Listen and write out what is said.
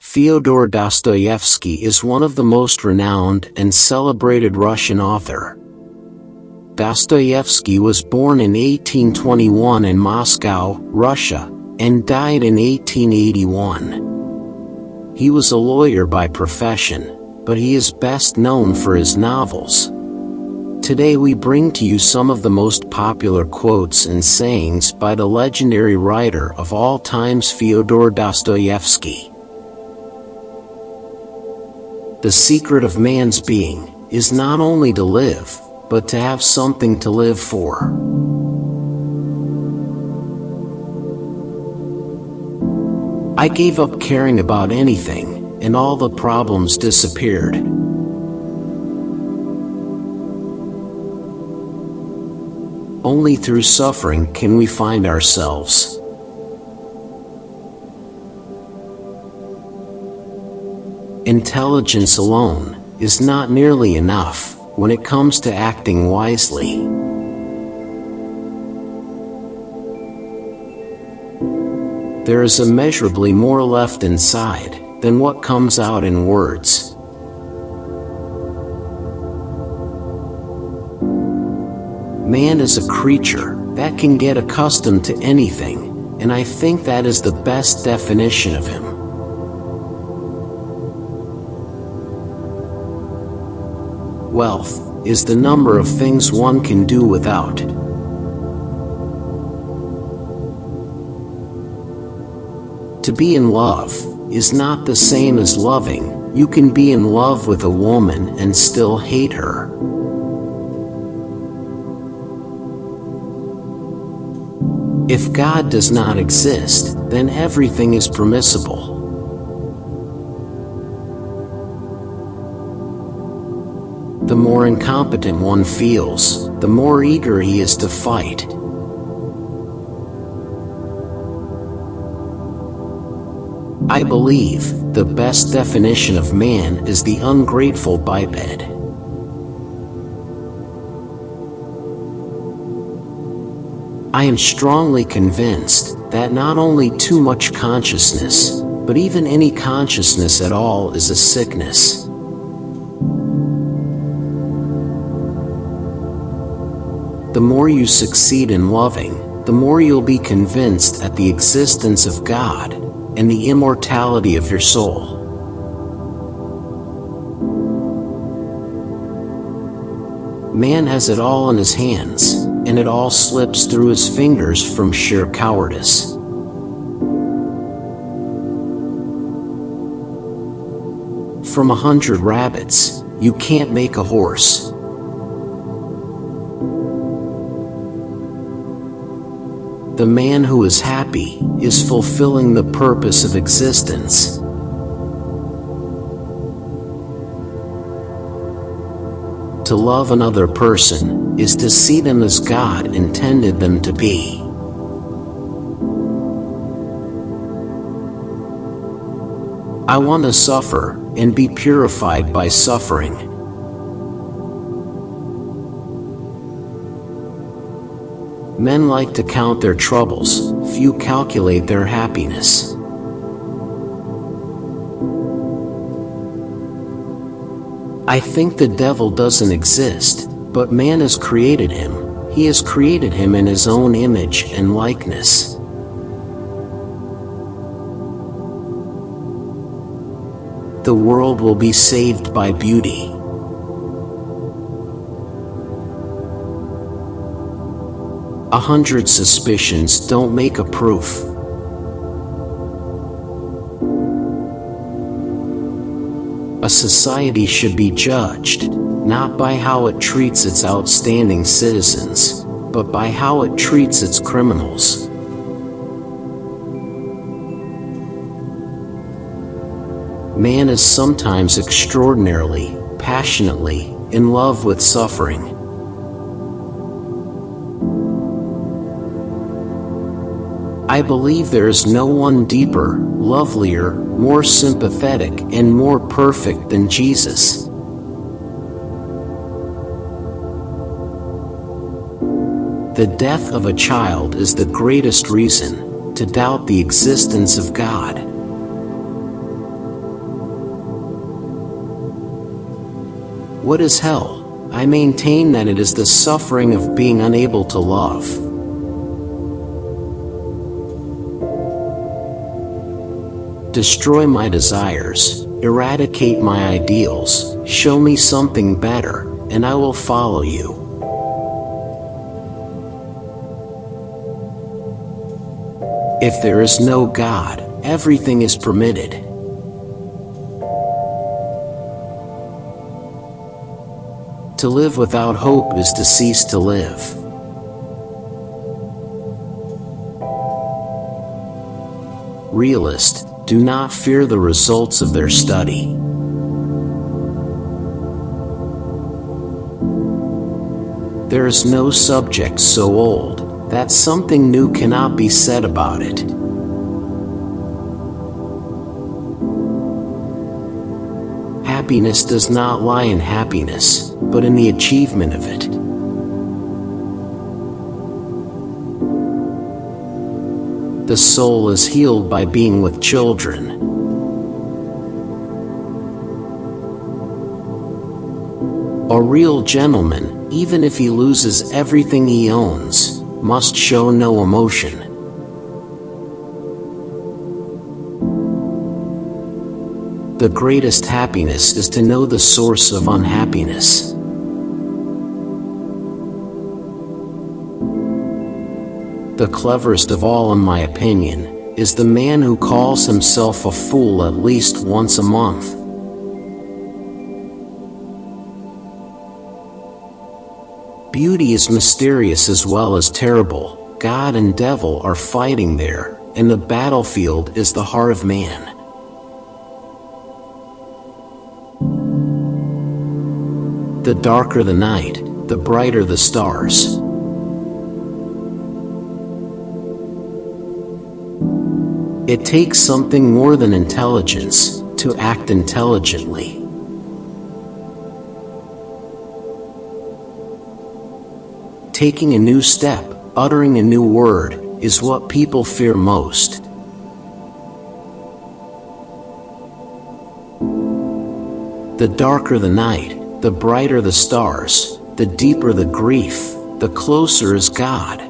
Fyodor Dostoevsky is one of the most renowned and celebrated Russian authors. Dostoevsky was born in 1821 in Moscow, Russia, and died in 1881. He was a lawyer by profession, but he is best known for his novels. Today we bring to you some of the most popular quotes and sayings by the legendary writer of all times Fyodor Dostoevsky. The secret of man's being is not only to live, but to have something to live for. I gave up caring about anything, and all the problems disappeared. Only through suffering can we find ourselves. Intelligence alone is not nearly enough when it comes to acting wisely. There is immeasurably more left inside than what comes out in words. Man is a creature that can get accustomed to anything, and I think that is the best definition of him. Wealth is the number of things one can do without. To be in love is not the same as loving. You can be in love with a woman and still hate her. If God does not exist, then everything is permissible. The more incompetent one feels, the more eager he is to fight. I believe the best definition of man is the ungrateful biped. I am strongly convinced that not only too much consciousness, but even any consciousness at all is a sickness. The more you succeed in loving, the more you'll be convinced at the existence of God and the immortality of your soul. Man has it all in his hands, and it all slips through his fingers from sheer cowardice. From 100 rabbits, you can't make a horse. The man who is happy is fulfilling the purpose of existence. To love another person is to see them as God intended them to be. I want to suffer and be purified by suffering. Men like to count their troubles, few calculate their happiness. I think the devil doesn't exist, but man has created him. He has created him in his own image and likeness. The world will be saved by beauty. A 100 suspicions don't make a proof. A society should be judged, not by how it treats its outstanding citizens, but by how it treats its criminals. Man is sometimes extraordinarily, passionately, in love with suffering. I believe there is no one deeper, lovelier, more sympathetic, and more perfect than Jesus. The death of a child is the greatest reason to doubt the existence of God. What is hell? I maintain that it is the suffering of being unable to love. Destroy my desires, eradicate my ideals, show me something better, and I will follow you. If there is no God, everything is permitted. To live without hope is to cease to live. Realists do not fear the results of their study. There is no subject so old that something new cannot be said about it. Happiness does not lie in happiness, but in the achievement of it. The soul is healed by being with children. A real gentleman, even if he loses everything he owns, must show no emotion. The greatest happiness is to know the source of unhappiness. The cleverest of all, in my opinion, is the man who calls himself a fool at least once a month. Beauty is mysterious as well as terrible. God and devil are fighting there, and the battlefield is the heart of man. The darker the night, the brighter the stars. It takes something more than intelligence to act intelligently. Taking a new step, uttering a new word, is what people fear most. The darker the night, the brighter the stars, the deeper the grief, the closer is God.